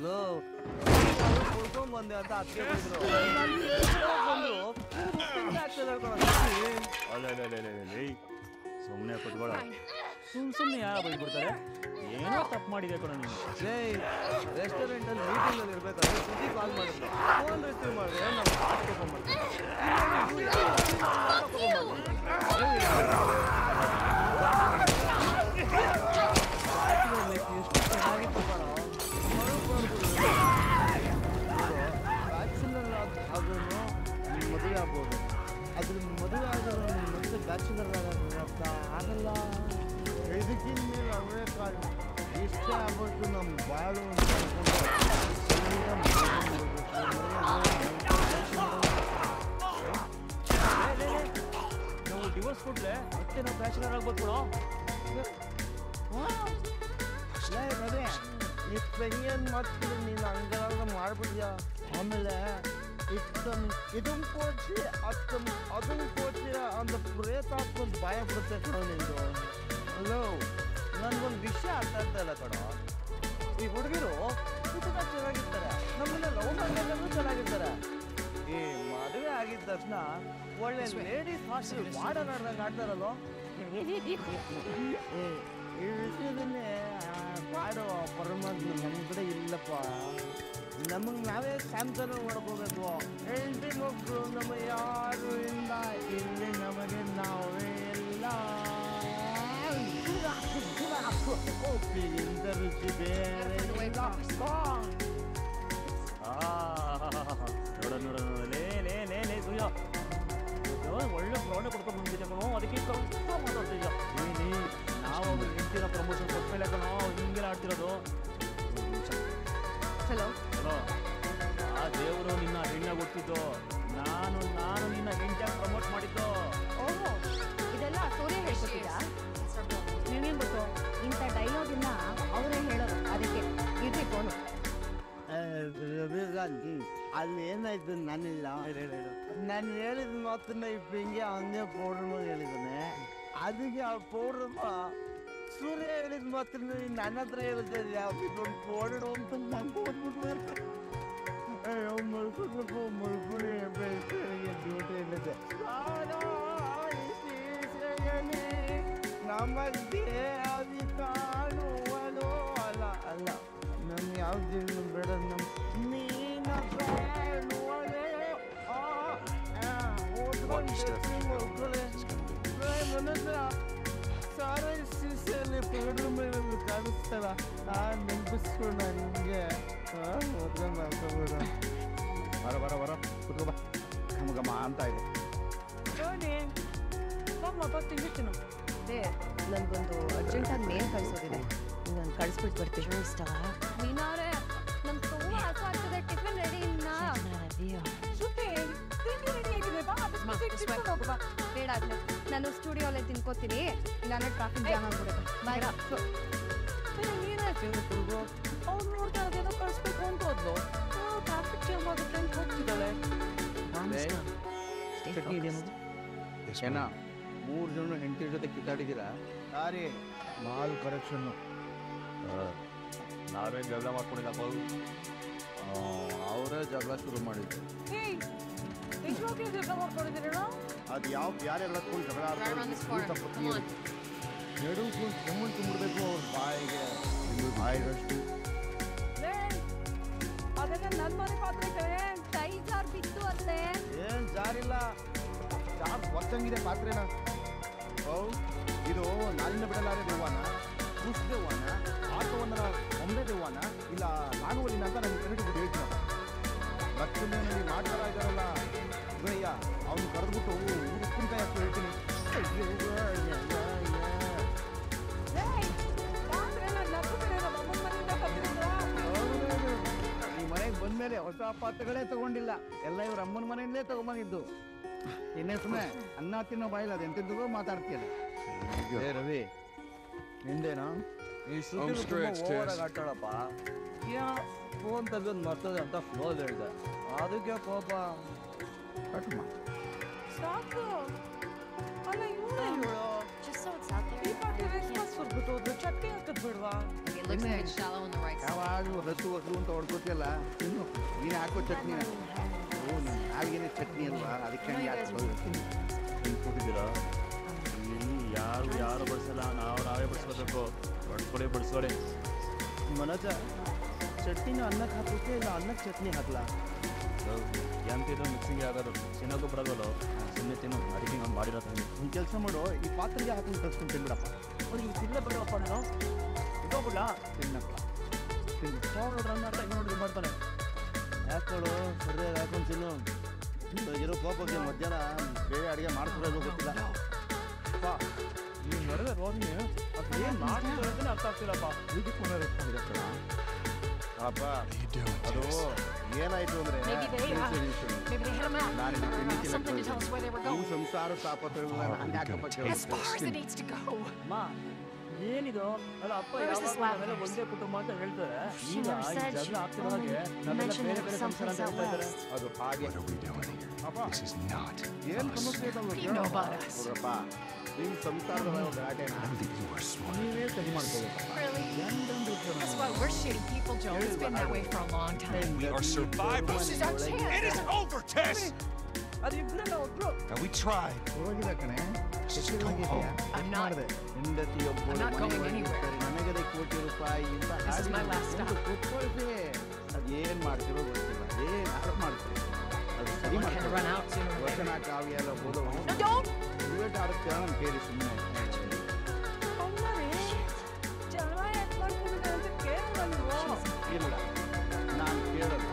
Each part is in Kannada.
ಲೋ ಕುಡ್ಕೊಂಡ್ ಬಂದೆ ಅಂತ ಅದಕ್ಕೆ ಬಂದ್ರು ಸುಮ್ಮನೆ ಕೊಟ್ಬೇಡ ಸುಮ್ಮನೆ ಯಾರು ಬೈದ್ಬಿಡ್ತಾರೆ ಏನೋ ತಪ್ಪು ಮಾಡಿದೆ ಕಣ ನೀನು ಜೈ ರೆಸ್ಟೋರೆಂಟ್ ಅಲ್ಲಿ ಮೀಟಿಂಗ್ ಅಲ್ಲಿ ಇರ್ಬೇಕಾದ್ರೆ ಸುದ್ದಿ ಕಾಲ್ ಮಾಡಿದ್ರು ಫೋನ್ ರಿಸೀವ್ ಮಾಡಿದ್ರೆ ನಾವು ಕಾರ್ ತಗೊಂಡ್ಬರ್ತೀವಿ ಎಷ್ಟು ಚೆನ್ನಾಗಿತ್ತು ಕಣ ಬ್ಯಾಚುಲರ್ ಆದ್ರೂ ಮದುವೆ ಆಗ್ಬೋದು ಅದ್ರ ಮದುವೆ ಆದರೂ ಮತ್ತೆ ಬ್ಯಾಚುಲರ್ ಆಗಲ್ಲ ಇದಕ್ಕಿಂತ ಮೇಲೆ ಅವರೇ ಕಾರಣ ಇಷ್ಟ ಆಗ್ಬಿಟ್ಟು ನಮ್ಮ ಬಾಳು ನಾವು ಡಿವೋರ್ಸ್ ಕೊಟ್ರೆ ಮತ್ತೆ ನಾವು ಬ್ಯಾಚುಲರ್ ಆಗ್ಬೋದು ಕೊಡೋ ರವಿ ಈ ಪೆಂಗೇನು ಮಾಡ್ತಿದ್ರು ನೀನು ಹಂಗೆಲ್ಲ ಮಾಡ್ಬಿಡ್ಯಾ ಆಮೇಲೆ ಇದನ್ನು ಕೊಡ್ಸಿ ಅದನ್ನು ಕೊಡ್ತೀರ ಅಂತ ಪ್ರೇತಾತ್ಮಕ ಭಯ ಬಿಡುತ್ತೆ ಕಣೋ ನಿಂದು ಹಲೋ ನನಗೊಂದು ವಿಷಯ ಅರ್ಥ ಆಗ್ತಾ ಇಲ್ಲ ಕಣೋ ಈ ಹುಡುಗಿರು ತುಂಬ ಚೆನ್ನಾಗಿರ್ತಾರೆ ನಮ್ಮನ್ನ ಲವ್ ಮಾಡಿದ್ರು ಚೆನ್ನಾಗಿರ್ತಾರೆ ಈ ಮದುವೆ ಆಗಿದ ತಕ್ಷಣ ಒಳ್ಳೆ ಲೇಡೀಸ್ ಹಾಸ್ಟೆಲ್ ವಾಡನಾಡ್ದಂಗೆ ಆಡ್ತಾರಲ್ಲೋ ಈ ವಿಷಯದನ್ನೇ ಮಾಡೋ ಪರಮಾತ್ಮ ನಮ್ಮ ಕಡೆ ಇಲ್ಲಪ್ಪ ನಮಗೆ ನಾವೇ ಸ್ಯಾಮ್ಸನ್ ಮಾಡ್ಕೋಬೇಕು ಹೆಂಡತಿ ಮಕ್ಕಳು ನಮ್ಮ ಯಾರು ಇಲ್ಲ ಇಲ್ಲಿ ನಮಗೆ ನಾವೇ ಇಲ್ಲ ಇಂದ ರುಚಿ ಬೇರೆ ನೋಡ ಲೇ ಸೂರ್ಯ ಒಳ್ಳೆ ಪ್ರಾಣ ಕೊಡ್ಕೊಂಡು ಬಂದಿದ್ದೆ ಕಣೋ ಅದಕ್ಕೆ ಮಾತಾಡ್ತಿದ್ದ ನಾವು ಹೆಂಡ್ತಿನ ಪ್ರಮೋಷನ್ ಕೊಟ್ಮೇಲೆ ಕಣೋ ಹಿಂಗೆಲ್ಲ ಆಡ್ತಿರೋದು ಹಲೋ ಹಲೋ ಆ ದೇವರು ನಿನ್ನ ಹೆಣ್ಣಾಗಿ ಕೊಟ್ಟಿದ್ದು ನಾನು ನಿನ್ನ ಹೆಂಡತಿಯಾಗಿ ಪ್ರಮೋಟ್ ಮಾಡಿದ್ದು ಓಹೋ ಇದೆಲ್ಲ ಸೂರ್ಯ ಹೇಳ್ಕೊಟ್ಟಿದ್ದ ನಿನಗೇನು ಗೊತ್ತು ಇಂಥ ಡೈಲಾಗಿನ್ನ ಅವರೇ ಹೇಳೋದು ಅದಕ್ಕೆ ಇರ್ರಿ ಫೋನು ರವಿಗಾಂಧಿ ಅಲ್ಲಿ ಏನಾಯ್ತು ನಾನಿಲ್ಲ ನಾನು ಹೇಳಿದ ಮಾತನ್ನ ಈ ಹಿಂಗೆ ಹಂಗೆ ಪೌಡ್ರಮ್ಮ ಹೇಳಿದ್ದಾನೆ ಅದಕ್ಕೆ ಆ ಪೌಡ್ರಮ್ಮ ಸೂರ್ಯ ಹೇಳಿದ ಮಾತನ್ನ ನನ್ನ ಹತ್ರ ಹೇಳಿದ್ದೆ ಯಾವ್ದು ಪೌಡರ್ ಅಂತ ನಂಗೆ ಓದ್ಬಿಟ್ಟು ಮಲ್ಕೊಂಡು ಡ್ಯೂಟಿ ಹೇಳಿದ್ದೆ ನಮಗೆ ಅದು ಕಾಣುವಲು ಅಲ್ಲ ನಮ್ಗೆ ಯಾವ್ದು ಬೇಡ ನಮ್ಮ ನೀನ ಕಾಣುವಲೆ ಸಾರ ಸೀಸೆಯಲ್ಲಿ ಪೌಡ್ರ್ ಮೇಲೆ ಕಾಣಿಸ್ತಲ್ಲ ನೆನಪಿಸ್ಕೊಂಡ ನಿಮಗೆ ಮೊದಲೇ ಮಾಡ್ಕೋಬೋದ ಬರ ಕುತ್ಕೋ ಬಾ ಘಮ ಅಂತ ಇದೆ ನನಗೊಂದು ಅರ್ಜೆಂಟಾಗಿ ಮೇಲ್ ಕಳಿಸೋದಿದೆ ನಾನು ಕಳಿಸ್ಬಿಟ್ಟು ಬರ್ತೀನಿ ಇಷ್ಟ ನೀನಾರೆ ನಂಗೆ ತುಂಬ ಹಸು ಆಗ್ತದೆ ಟಿಫಿನ್ ರೆಡಿ ಇನ್ನ ಬೇಡ ಆಗ್ಲಿ ನಾನು ಸ್ಟುಡಿಯೋಲ್ಲೇ ತಿನ್ಕೋತೀನಿ ಇಲ್ಲಾಂದ್ರೆ ಟ್ರಾಫಿಕ್ ಜಾಮ್ ಆಗ್ಬಿಡುತ್ತೆ ಬಾಯ್ ಅವ್ರು ನೋಡ್ತಾ ಅದೇನೋ ಕಳಿಸ್ಬೇಕು ಅಂತ ಹೋದ್ಲು ಟ್ರಾಫಿಕ್ ಜಾಮ್ ಆಗುತ್ತೆ ಅಂತ ಹೋಗ್ತಿದ್ದಾಳೆ ಚಟ್ನಿ ಇದೆಯಾ ಏನ 3 ಜನ ಹೆಂಡತಿ ಜೊತೆ ಕಿತ್ತಾಡಿದ್ದೀರಾ ಸಾರಿ ಮಾಲ್ ಕರೆಕ್ಷನ್ನು ನಾವೇನು ಜಗಳ ಮಾಡ್ಕೊಂಡಿಲ್ಲಪ್ಪ ಅವರೇ ಜಗಳ ಶುರು ಮಾಡಿದ್ರು ಅದು ಯಾರೆಲ್ಲ ಕೂಲ್ ಜಗಳ ನಡು ಕೆಮ್ಮಣ್ಣು ತುಂಬಿಡ್ಬೇಕು ಅವ್ರ ಬಾಯಿಗೆ ಬಾಯಿಗಷ್ಟು ಅದೆಲ್ಲ ನನ್ನ ಮನೆ ಪಾತ್ರೆ ಕೈ ಜಾರ್ ಬಿತ್ತು ಅಲ್ಲೇ ಏನು ಜಾರಿಲ್ಲ ಜಾರ್ ಒತ್ತಂಗಿದೆ ಪಾತ್ರೆನ ಇದು ನಾಲಿನ ಬಿಡಲಾರೆ ದೆವ್ವಾನ ಕುಸ್ ದೆವ್ವಾನ ಆಟೋವನ್ನ ಒಮ್ಮೆ ದೆವ್ವಾನ ಇಲ್ಲ ನಾಗವಲ್ಲಿನ ಅಂತ ನನಗೆ ಕರೆಕ್ಟ್ ಹೇಳ್ತೀನಿ ಲಕ್ಷ್ಮೀನಲ್ಲಿ ಮಾಡ್ತಾರ ಇದ್ದಾರಲ್ಲ ಗುಣಯ್ಯ ಅವ್ನು ಕರೆದ್ಬಿಟ್ಟು ಉಪ್ಪಿನಕಾಯಿ ಅಷ್ಟು ಹೇಳ್ತೀನಿ ಈ ಮನೆಗೆ ಬಂದ್ಮೇಲೆ ಹೊಸ ಪಾತ್ರೆಗಳೇ ತಗೊಂಡಿಲ್ಲ ಎಲ್ಲ ಇವ್ರ ಅಮ್ಮನ ಮನೆಯಿಂದಲೇ ತಗೊಂಬಂದಿದ್ದು ಇನ್ನೇ ಸುಮ್ಮನೆ ಅನ್ನ ತಿನ್ನೋ ಬಾಯಿಲ್ಲ ಅದು ಎಂತೆಂದಿಗೂ ಮಾತಾಡ್ತೀಯಲ್ಲ ಏ ರವಿ ನಿಂದೇನಾ ಈ ಸುದ್ದಿ ಆಟಾಡಪ್ಪ ಫೋನ್ ತೆಗೆದು ಮರ್ತದೆ ಅಂತ ಫ್ಲೋಲ್ ಹೇಳಿದೆ ಅದಕ್ಕೆ ಕೋಪ ಕಟ್ಮ ಸಾಕು ಅಲ್ಲ ಇವಳು ಈ ಪಾರ್ಟಿ ರೆಸ್ಪಾನ್ಸ್ ಕೊಟ್ಬಿಟ್ಟು ಹೋದ್ರು ಚಟ್ನಿ ಹಾಕದ್ ಬಿಡ್ವಾ looks like it's shallow on the right side. ಯಾವಾಗಲೂ ಹಸು ಅಂತ ಹೊಡ್ಕೋತಿಯಲ್ಲ ತಿನ್ನು ನೀನು ಹಾಕೋ ಚಟ್ನಿನ ನಾವಿಗೇನೆ ಚಟ್ನಿ ಅಲ್ವಾ ಅದಕ್ಕೆ ಹಂಗೆ ಕೊಟ್ಟಿದ್ದೀರಾ ಇಲ್ಲಿ ಯಾರು ಬಡಿಸಲ್ಲ ನಾವೇ ಬಡಿಸ್ಕೋಬೇಕು. ಬಡಿಸ್ಕೊಳ್ಳಿ ಮನೋಜ ಚಟ್ನಿನ ಅನ್ನಕ್ಕೆ ಹಾಕೋಕೆ ಇಲ್ಲ ಅನ್ನಕ್ಕೆ ಚಟ್ನಿ ಹಾಕ್ಲಾ? ಎಂತಿದ್ದು ಮಿಕ್ಸಿಂಗ್ ಆಗೋದು ಚೆನ್ನಾಗೂ ಬರೋದಲ್ಲ. ಸುಮ್ಮನೆ ತಿನ್ನು ಅಡಿಗೆ ನಾನು ಮಾಡಿರೋ ತಂದೆ. ಒಂದು ಕೆಲಸ ಮಾಡು, ಈ ಪಾತ್ರೆಗೆ ಹಾಕೊಂಡು ಕಳ್ಸ್ಕೊಂಡು ತಿನ್ಬಿಡಪ್ಪ. ಅವ್ರಿಗೆ ತಿನ್ನಲೇ ಬಿಡಪ್ಪ ನಾನು ಇಟ್ಕೋಬಿಡ್ಲ ತಿನ್ನಪ್ಪ ರನ್ ಮಾಡ್ತಾ ನೋಡಿ ಮಾಡ್ತಾನೆ. ಹಾಕೊಳ್ಳು ಸರಿಯಾಗಿ ಹಾಕೊಂಡು ತಿನ್ನು. ಇರೋ ಕೋಪಕ್ಕೆ ಮಧ್ಯಾಹ್ನ ಬೇರೆ ಅಡುಗೆ ಮಾಡ್ಕೊಡೋದು ಗೊತ್ತಿಲ್ಲ. ನೀವು ನಡೆದ ರೋಗಿ ಅದು ಏನು ಮಾಡ್ತಿರೋದನ್ನೇ ಅರ್ಥ ಆಗ್ತಿಲ್ಲಪ್ಪ. ಇದಕ್ಕೆ ಅಪ್ಪ ಅದು ಏನಾಯ್ತು ಅಂದ್ರೆ Maybe they hit him out. Something to tell us where they were ನೀವು going. ಸಂಸಾರ ತಾಪತ್ರಗಳನ್ನ ನಾನು ಯಾಕಪ್ಪ As far as it needs to go. ಅಮ್ಮ ಏನಿದು ಅಲ್ಲ ಅಪ್ಪ ಯಾವಾಗಲೂ ಒಂದೇ ಕುಟುಂಬ ಅಂತ ಹೇಳ್ತಾರೆ. ಈಗ ಈ ಜಗಳ ಆಗ್ತಿರೋ ಹಾಗೆ ನಾವೆಲ್ಲ ಬೇರೆ ಬೇರೆ ಸಂಸಾರ ಅಂತ ಹೇಳ್ತಾ ಇದ್ದಾರೆ. ಅದು ಹಾಗೆ ಅಪ್ಪ ಏನು ಸಮಸ್ಯೆ You know about us. ನೋಡ್ರಪ್ಪ ನಿಮ್ಮ ಸಂಸಾರದ ಗಲಾಟೆನ ನೀವೇ ಸರಿ ಮಾಡ್ಕೋಬೇಕು. Really? That's why we're shitty people, Joe. It's been that way for a long time. We are survivors. This is our chance. It is over, Tess. And we tried. ಹೋಗಿಲ್ಲ ಕಣೆ Just go home. I'm not. ಹೆಂಡತಿಯೊಬ್ಬಳು I'm not going anywhere. ನನಗದೆ ಕೋಟಿ ರೂಪಾಯಿ ಅಂತ This is my last stop. ಕೂತ್ಕೊಳ್ತೀವಿ. ಅದೇನ್ ಮಾಡ್ತಿರೋ ಗೊತ್ತಿಲ್ಲ. ಏನಾದ್ರು ಮಾಡ್ತೀವಿ ಅದು ಸರಿ Someone had to ಮಾಡ್ತೀವಿ. run out sooner or later. ವಚನ ಕಾವ್ಯ ಎಲ್ಲ ಓದೋ No, don't! ಇವೇಟ್ ಆಡುತ್ತೆ ನಾನು ಕೇಳಿ ಸುಮ್ಮನೆ ಇಲ್ಲ ನಾನು ಕೇಳಲ್ಲ.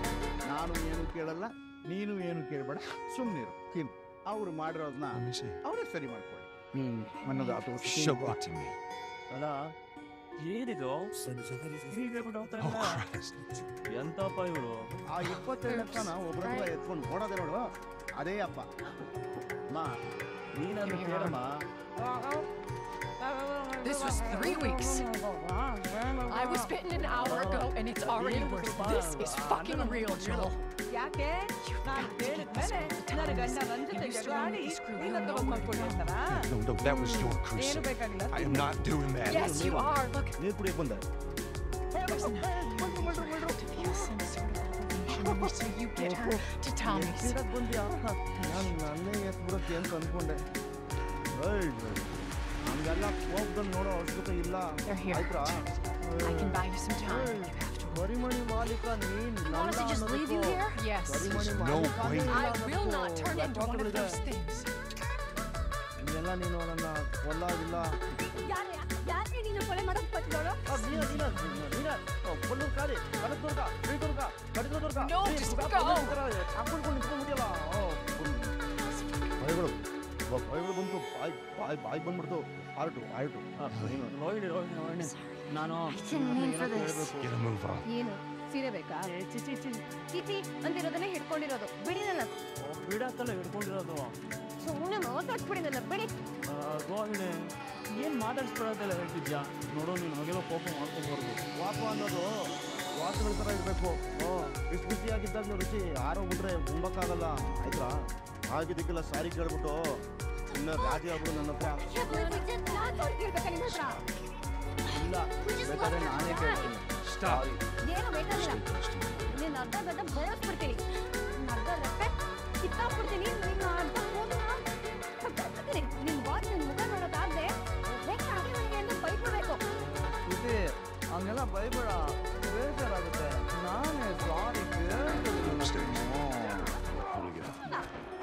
ನಾನು ಏನು ಕೇಳಲ್ಲ, ನೀನು ಏನು ಕೇಳಬೇಡ, ಸುಮ್ಮನಿರು ತಿನ್ನು. ಅವ್ರು ಮಾಡಿರೋದನ್ನ ಅವರೇ ಸರಿ ಮಾಡ್ಕೊಳ್ಳಿ. ಅನ್ನೋದು ಅದು Show it to me. ಅಲ್ಲ ಏನಿದು ಹೀಗೆ ಬಿಟ್ಟು ಹೋಗ್ತಾ ಇಲ್ಲ. ಎಂತಪ್ಪ ಇವರು? ಆ 22 ಲಕ್ಷನ ಒಬ್ಬರತ್ರ ಎತ್ಕೊಂಡು ಓಡೋದೆ ನೋಡು, ಅದೇ ಅಪ್ಪ. ನೀನನ್ನು ಕೇಳಮ್ಮ. This was 3 weeks. I was bitten an hour ago and it's already worse. This is fucking real, Joel. ಯಾಕೆ ನಾನು ಕೇಳಿದ್ಮೇಲೆ ನನ್ನ ಗಂಡ ನನ್ನ ಜೊತೆ ಜಗಳ ಆಡಿ ನೀನ ತಗೊಂಡ್ ಮಾಡ್ಕೊಳ್ಳಿ ಅಂತಾನ? No, that was your ಏನು cruise. ಬೇಕಾಗಿಲ್ಲ. I am not doing that. Yes, you are. Look, ನೀರು ಕುಡಿಯಕ್ಕೆ ಬಂದೆ. there's to feel some sort of obligation so you get her to Tommy's. ಎತ್ತಿಡಕ್ಕೆ ಬಂದ್ಯಾ? ನಾನು ನನ್ನೇ ಎತ್ಬಿಡಕ್ಕೆ ಅಂತ ಅಂದ್ಕೊಂಡೆ. ಹಂಗೆಲ್ಲ ಕೋಪದಲ್ಲಿ ನೋಡೋ ಅವಶ್ಯಕತೆ ಇಲ್ಲ. They're here. ಆಯ್ತಾ? I can buy you some time. You have to. ಕರಿಮಣಿ ಮಾಲೀಕ ನೀನ್ You want us to just leave you here? Yes. ಕರಿಮಣಿ No ಮಾಲೀಕ way. ನೀನು I ಅನ್ನೋದು will not turn into one of ವ್ಯತ್ಯಾಸಗಳಿದೆ. those things. ಇದೆಲ್ಲ ನೀನು ನನ್ನ ಕೊಲ್ಲಾಗಿಲ್ಲ. ಯಾರೇ ನೀನು ಕೊಲೆ ಮಾಡಕ್ ಪಟ್ಟಿದೋಳು? ಕೊಲ್ಲೂರು ಕಾರಿ Kanaka Durga Sridurga ಕಡಿದದುರ್ಗ No, just go. ಹಾಕೊಂಡು ನಿಂತ್ಕೊಂಡ್ಬಿಟ್ಟಿಯಲ್ಲ. ಭಯಗಳು ಬಂತು, ಬಾಯಿ ಬಂದ್ಬಿಡ್ತು. ಆಯ್ತು ರೋಹಿಣಿ ನಾನು ಹೇಳ್ಬೇಕು. Get a move on. ಏನು ಸೀರೆ ಬೇಕಾ? ಚಿಚಿ ಅಂದಿರೋದನ್ನೇ ಹಿಡ್ಕೊಂಡಿರೋದು. ಬಿಡಿ ನನ್ನ ಬಿಡಕ್ಕಲ್ಲ ಹಿಡ್ಕೊಂಡಿರೋದು. ಸುಮ್ಮನೆ ಮಾತಾಡ್ಬಿಡಿ ನನ್ನ ಬಿಡಿ. ರೋಹಿಣಿ ಏನು ಮಾತಾಡ್ಸ್ಕೊಳೋದೆಲ್ಲ ಹೇಳ್ತಿದ್ಯಾ? ನೋಡು ನೀನು ಹಾಗೆಲ್ಲ ಕೋಪ ಮಾಡ್ಕೊಬಾರ್ದು. ವಾಪ ಅನ್ನೋದು ವಾಸಗಳ ಥರ ಇರಬೇಕು. ಬಿಸಿ ಬಿಸಿಯಾಗಿದ್ದಾಗ ರುಚಿ ಆರೋಗ್ಬಿಟ್ರೆ ಉಣ್ಬೇಕಾಗಲ್ಲ. ಆಯ್ತಾ? ಆಗಿದ್ದಕ್ಕೆಲ್ಲ ಸಾರಿ ಕೇಳ್ಬಿಟ್ಟು ಇನ್ನು ರಾಜಿ ಆಗ್ಬಿಡು ನನ್ನ ಹತ್ರ. ಮಾತಾಡ್ತಿರ್ಬೇಕಾ ನಿಮ್ಮ ಹತ್ರ? ಇಲ್ಲ ಬೇಕಾದ್ರೆ ನಾನೇ ಕೇಳ್ತೀನಿ. ಸಾರಿ. ಏನು ಬೇಕಾಗಿಲ್ಲ. ನೀನು ಅರ್ಧ ಗಡ್ಡ ಬಯಸ್ಬಿಡ್ತೀನಿ. ಅರ್ಧ ರೆಪ್ಪೆ ಕಿತ್ತಾಕ್ಬಿಡ್ತೀನಿ. ನಿನ್ನ ಅರ್ಧ ಹೋಗಿ ನಿನ್ನ ಬಾಸ್ ನಿನ್ನ ಮುಖ ನೋಡೋದಾದ್ರೆ ಬೇಕಾಗಿ ನನಗೆ ಎಂದು ಬೈಬಿಡ್ಬೇಕು. ಇದೆ ಹಂಗೆಲ್ಲ ಬೈಬೇಡ, ಬೇಜಾರಾಗುತ್ತೆ. ನಾನೇ ಸಾರಿ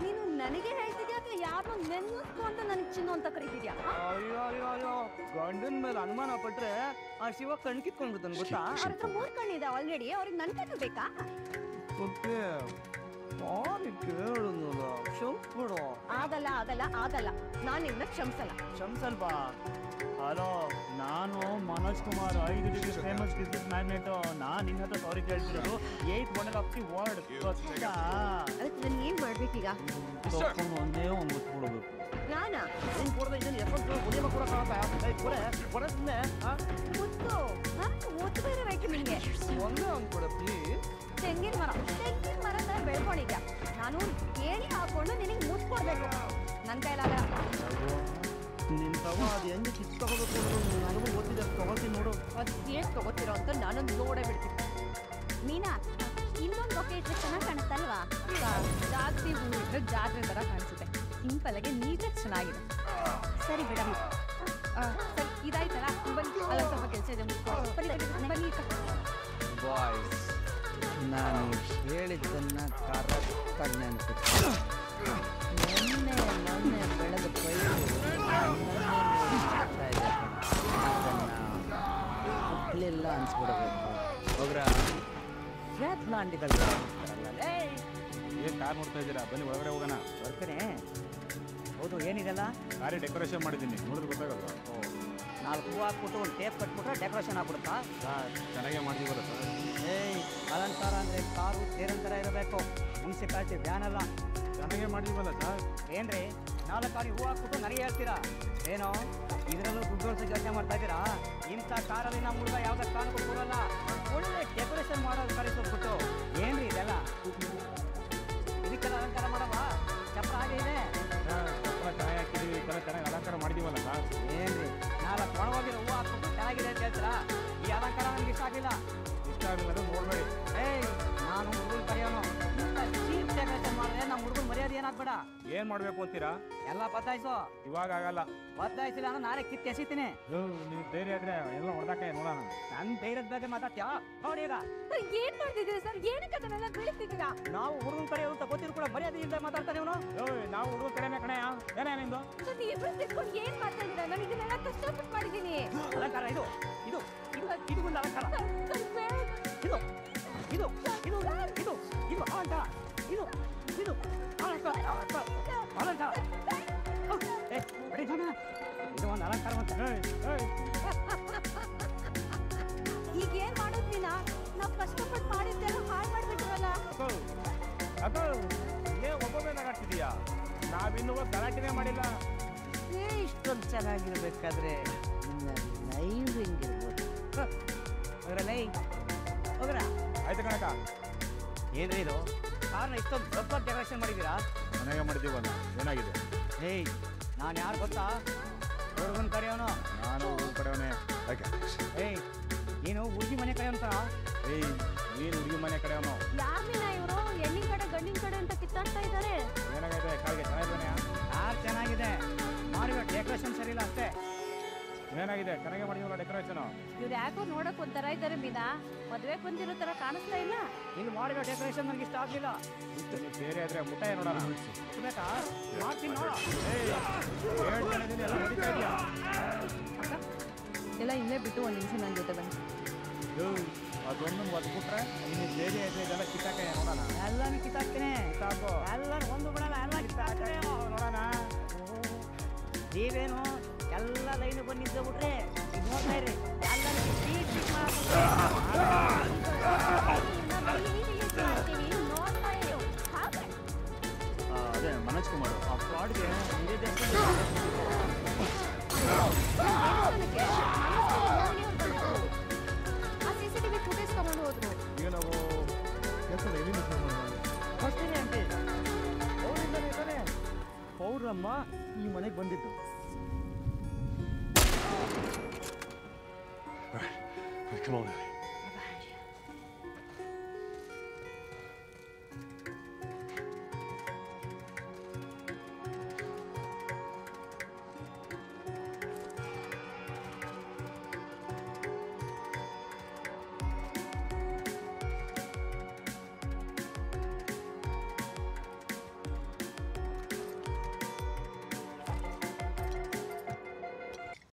ನೀನು ನನಗೆ ಹೇಳ್ತಿದ್ಯಾ ಅಥವಾ ಯಾರನ್ನೋ ನೆನ್ಸ್ಕೊಂಡು ನನಗೆ ಚಿನ್ನು ಅಂತ ಕರೀತಿದ್ಯಾ? ಅಯ್ಯೋ ಗಂಡನ ಮೇಲೆ ಅನುಮಾನ ಪಟ್ರೆ ಆ ಶಿವ ಕಣ್ ಕಿತ್ಕೊಂಡ್ಬಿಡ್ತಾನೆ ಗೊತ್ತಾ? ಅವ್ರ ಹತ್ರ 3 ಕಣ್ಣಿದೆ ಆಲ್ರೆಡಿ. ಅವ್ರಿಗೆ ನನ್ನ ಕಣ್ಣು ಬೇಕಾ? ಸಾರಿ ಕೇಳುದಿಲ್ಲ, ಕ್ಷಮಿಸ್ಬಿಡು. ಆಗಲ್ಲ. ನಾನು ನಿನ್ನ ಕ್ಷಮಿಸಲ್ಲ. ಕ್ಷಮಿಸಲ್ವಾ? ಹಲೋ, ನಾನು Manoj Kumar 5 degree famous business magnet. ನಾನು ನಿನ್ನ ಹತ್ರ ಸಾರಿ ಕೇಳ್ತಿರೋದು 8 1 ಆಫ್ ದಿ ವರ್ಲ್ಡ್. ಗೊತ್ತಾ? ಅದಕ್ಕೆ ನಾನು ಏನು ಮಾಡ್ಬೇಕೀಗ? ತಗೊಂಡು ಒಂದೇ ಒಂದು ಮುಚ್ಚಿಬಿಡ್ಬೇಕು. ನಾನಾ ನೀನು ಕೊಡದೆ ಇದನ್ನು ಎಷ್ಟೊಂದು ಕುಡಿಯಮ್ಮ ಕೊಡೋಕ್ಕಾಗತ್ತಾ? ಕೊಡೆ ಸುಮ್ಮನೆ. ಒತ್ತು ಬೇರೆ ಬೇಕು ನಿನಗೆ. ಒಂದೇ ಒಂದು ಕೊಡ ಪ್ಲೀಸ್. ತೆಂಗಿನ ಮರದ ಬೆಳ್ಕೊಂಡಿದ್ಯಾ? ನಾನು ಏಣಿ ಹಾಕೊಂಡು ನಿನಗೆ ಮುಚ್ಕೊಡ್ಬೇಕು. ನನ್ನ ಕೈಲಾಗಲ್ಲ. ನಿನ್ನ ತವ ಅದು ಹೆಂಗೆ ಕಿತ್ತು ತಗೋಬೇಕು ಅನ್ನೋದು ನನಗೂ ಗೊತ್ತಿದೆ, ತಗೋತೀನಿ ನೋಡು. ಅದು ಏನು ತಗೋತಿರೋ ಅಂತ ನಾನು ನೋಡೇ ಬಿಡ್ತೀನಿ. ಮೀನಾ, ಇನ್ನೊಂದು ಬೊಕ್ಕೆ ಇಟ್ಟರೆ ಚೆನ್ನಾಗಿ ಕಾಣುತ್ತಲ್ವಾ? ಜಾಸ್ತಿ ಹೂ ಇದ್ರೆ ಜಾತ್ರೆ ಥರ ಕಾಣಿಸುತ್ತೆ. ಸಿಂಪಲ್ ಆಗಿ ನೀಟಾಗಿ ಚೆನ್ನಾಗಿದೆ. ಸರಿ ಬಿಡಮ್ಮ. ಸರಿ ಇದಾಯ್ತಲ್ಲ, ಬನ್ನಿ ಅಲ್ಲ ಸ್ವಲ್ಪ ಕೆಲಸ ಇದೆ ಬನ್ನಿ. ಬಾಯ್ಸ್, ನಾನು ಹೇಳಿದ್ದನ್ನು ಕರೆಕ್ಟಾಗಿ ನೆನಪಿಟ್ಟು ಮೊನ್ನೆ ಬೆಳೆದ ಪೈರು ಹುಟ್ಟಲಿಲ್ಲ ಅನ್ಸ್ಬಿಡ್ಬೇಕು. ಹೋಗ್ರ ಲಾಂಡಿಗಳು ಏನು ಕಾರ್ ನೋಡ್ತಾ ಇದ್ದೀರಾ? ಬನ್ನಿ ಒಳಗಡೆ ಹೋಗೋಣ. ಬರ್ತೀನಿ. ಹೌದು, ಏನಿದೆಲ್ಲ? ಕಾರಿ ಡೆಕೋರೇಷನ್ ಮಾಡಿದ್ದೀನಿ, ನೋಡಿದ್ರೆ ಗೊತ್ತಾಗಲ್ಲ. 4 ಹೂವು ಹಾಕ್ಬಿಟ್ಟು ಒಂದು ಟೇಪ್ ಕಟ್ಬಿಟ್ರೆ ಡೆಕೋರೇಷನ್ ಆಗ್ಬಿಡುತ್ತಾ? ಚೆನ್ನಾಗೇ ಮಾಡ್ತೀವಲ್ಲ ಸರ್. ಏಯ್, ಅಲಂಕಾರ ಅಂದರೆ ಕಾರು ತೇರನ್ ಥರ ಇರಬೇಕು, ಮುನ್ಸಿಪಾಲ್ಟಿ ವ್ಯಾನ್ ಅಲ್ಲ. ಚೆನ್ನಾಗೇ ಮಾಡ್ತೀವಲ್ಲ ಸರ್. ಏನ್ರಿ 4 ಕಾರಿ ಹೂವು ಹಾಕ್ಬಿಟ್ಟು ನನಗೆ ಹೇಳ್ತೀರಾ? ಏನೋ ಇದರಲ್ಲೂ ದುಡ್ಡು ಯೋಚನೆ ಮಾಡ್ತಾ ಇದ್ದೀರಾ? ಇಂಥ ಕಾರಲ್ಲಿ ನಮ್ಮ ಹುಡುಗ ಯಾವುದೇ ಕಾರಣಕ್ಕೂ ಬರೋಲ್ಲ. ಒಳ್ಳೆ ಡೆಕೋರೇಷನ್ ಮಾಡೋದು ಕರೆಸ್ಬಿಟ್ಟು ಏನ್ರಿ ಇದೆಲ್ಲ? ಇದಕ್ಕೆಲ್ಲ ಅಲಂಕಾರ ಮಾಡವಾ? ಚಪ್ರ ಹಾಗೆ ಇದೆ. ಚೆನ್ನಾಗಿ ಹಾಕಿದ್ದೀವಿ, ಚೆನ್ನಾಗಿ ಅಲಂಕಾರ ಮಾಡಿದೀವಲ್ಲ ಸರ್. ಏನ್ರಿ 4 ಒಣಗೋಗಿರೋ ಹೂವು ಹಾಕ್ಬಿಟ್ಟು ಚೆನ್ನಾಗಿದೆ ಅಂತ ಹೇಳ್ತೀರಾ? ಈ ಅಲಂಕಾರ ನನಗೆ ಇಷ್ಟ ಆಗಿಲ್ಲ. ಇಷ್ಟ ಆಗಿಲ್ಲ ಅದು ನೋಡ್ಬೇಡಿ. ಏಯ್, ನಾನು ಹುಡುಗನ ಕರೆಯೋನು. ಇಂಥ ಚೀಪ್ ಡೆಕೋರೇಷನ್ ಮಾಡಿದ್ರೆ ನಮ್ಮ ಹುಡುಗನ ಮರ್ಯಾದೆ ಏನಾಗ್ಬೇಡ. ಏನು ಮಾಡಬೇಕು ಅಂತೀರಾ? ಎಲ್ಲ ಬದಲಾಯಿಸು. ಇವಾಗ ಆಗಲ್ಲ. ಬದಲಾಯಿಸಿಲ್ಲ ಅಂದ್ರೆ ನಾನೇ ಕಿತ್ತು ಎಸಿತೀನಿ. ನೀವು ಧೈರ್ಯ ಇದ್ರೆ ಎಲ್ಲ ಹೊಡೆದಾಕೆ ನೋಡೋಣ. ನನ್ನ ಧೈರ್ಯದ ಬಗ್ಗೆ ಮಾತಾಡ್ತೀಯಾ? ನೋಡಿ ಈಗ ಏನ್ ಮಾಡ್ತಿದ್ದೀರಾ ಸರ್? ಏನಕ್ಕೆ ಅದನ್ನೆಲ್ಲ ಬೀಳ್ತಿದ್ದೀರಾ? ನಾವು ಹುಡುಗನ ಕಡೆ ಅಂತ ಗೊತ್ತಿದ್ರು ಕೂಡ ಮರ್ಯಾದೆಯಿಂದ ಮಾತಾಡ್ತಾನೆ ಇವನು. ನಾವು ಹುಡುಗ ಕಡೆನೇ ಕಣೆಯ. ಏನೇ ನಿಂದು? ಸರ್, ನೀವಿಬ್ರು ಸೇರ್ಕೊಂಡು ಏನ್ ಮಾಡ್ತಾ ಇದ್ದೀರಾ? ನಾನು ಇದನ್ನೆಲ್ಲ ಕಷ್ಟಪಟ್ಟು ಮಾಡಿದ್ದೀನಿ. ಅಲಂಕಾರ ಇದು ಇದು ಇದು ಇದು ಒಂದು ಅಲಂಕಾರ. ಇದು ಇದು ಇದು ಇದು ಇದು ಅಲಂಕಾರ. ಇದು ಇದು ಅಲಂಕಾರ. ಅಲಂಕಾರ ಇದು ಒಂದು ಅಲಂಕಾರ ಅಂತ. ಈಗ ಏನ್ ಮಾಡೋದು ಮೀನಾ? ನಾವು ಕಷ್ಟಪಟ್ಟು ಮಾಡಿದ್ದೆಲ್ಲ ಹಾಳು ಮಾಡ್ಬಿಟ್ರಲ್ಲ. ಅದು ಒಬ್ಬೊಬ್ಬೇ ನಗಾಡ್ತಿದೀಯಾ? ನಾವಿನ್ನೂ ಗಲಾಟೆನೇ ಮಾಡಿಲ್ಲ. ಇಷ್ಟೊಂದು ಚೆನ್ನಾಗಿರ್ಬೇಕಾದ್ರೆ ಲೈವ್ ಹೆಂಗಿರ್ಬೋದು? ಹೋಗ್ರ ಲೈ ಹೋಗ್ರ. ಆಯ್ತು ಕಣಕ. ಏನ್ರಿ ಇದು? ಕಾರಣ ಇಷ್ಟೊಂದು ದೊಡ್ಡ ಡೆಕೋರೇಷನ್ ಮಾಡಿದ್ದೀರಾ? ಚೆನ್ನಾಗೇ ಮಾಡಿದ್ದೀವಲ್ಲ. ಏನಾಗಿದೆ? ಏಯ್, ನಾನು ಯಾರು ಗೊತ್ತಾ? ಹುಡುಗನ ಕರೆಯೋನು. ನಾನು ಹುಡುಗ ಕಡೆಯವನೇ. ಏಯ್, ನೀನು ಹುಡುಗಿ ಮನೆ ಕಡೆ ಅಂತ. ಏಯ್, ನೀನು ಹುಡುಗಿ ಮನೆ ಕಡೆಯವನು. ಯಾರ್ ಮೀನಾ ಇವರು? ಹೆಣ್ಣಿನ ಕಡೆ ಗಂಡಿನ ಕಡೆ ಅಂತ ಕಿತ್ತಾಡ್ತಾ ಇದ್ದಾರೆ. ಏನಾಗಿದೆ? ಕಾಲಿಗೆ ಚೆನ್ನಾಗಿದ್ದಾನೆ? ಯಾರು ಚೆನ್ನಾಗಿದೆ? ಮಾಡಿರೋ ಡೆಕೋರೇಷನ್ ಸರಿ ಇಲ್ಲ ಅಷ್ಟೇ. ಏನಾಗಿದೆ? ಚೆನ್ನಾಗೇ ಮಾಡಿದ್ದೀವಲ್ಲ ಡೆಕೋರೇಷನ್. ಇವ್ರು ಯಾಕೋ ನೋಡಕ್ ಒಂಥರ ಇದ್ದಾರೆ ಮೀನಾ. ಮದ್ವೆಗೆ ಬಂದಿರೋ ತರ ಕಾಣಿಸ್ತಾ ಇಲ್ಲ. ಇಲ್ಲಿ ಮಾಡಿರೋ ಡೆಕೋರೇಷನ್ ನನಗೆ ಇಷ್ಟ ಆಗಲಿಲ್ಲ. ಬೇರೆ ಆದ್ರೆ ಮುಟ್ಟಾಯ ನೋಡೋಣ. ಬೇಕಾ? ಮಾಡ್ತೀನಿ ನೋಡ. ಎಲ್ಲ ಇಲ್ಲೇ ಬಿಟ್ಟು ಒಂದು ನಿಮಿಷ ನನ್ನ ಜೊತೆ ಬನ್ನಿ. ಅದೊಂದು ಒದ್ಬಿಟ್ರೆ ಇನ್ನು ಬೇರೆ ಆದ್ರೆ ಇದೆಲ್ಲ ಕಿತ್ತಾಕ ನೋಡೋಣ. ಎಲ್ಲಾನು ಕಿತ್ತಾಕ್ತೀನಿ. ಕಿತ್ತಾಕು. ಎಲ್ಲರೂ ಒಂದು ಬಿಡಲ್ಲ, ಎಲ್ಲ ಕಿತ್ತಾಕ್ತೀನಿ ನೋಡೋಣ. ನೀವೇನು ಎಲ್ಲ ಲೈನ್ ಬಂದಿದ್ದ ಬಿಟ್ರೆ ಈಗ ನೋಡ್ತಾ ಇರ್ರಿ. ಎಲ್ಲರೂ ನೋಡ್ತಾ ಇರು. ಅದೇ ಮನೋಜ್ ಕುಮಾರ್ ಆ ಫ್ರಾಡ್ಗೆ ಆ CCTV ಫುಟೇಜ್ ತಗೊಂಡು ಹೋದ್ರು. ಈಗ ನಾವು ಕೆಲಸ ಎಲ್ಲಿಂದ ಬರ್ತೀನಿ ಅಂತೆ. ಅವರಿಂದನೇ ತಾನೆ ಪೌರಮ್ಮ ಈ ಮನೆಗೆ ಬಂದಿದ್ದು. Come on, Ellie.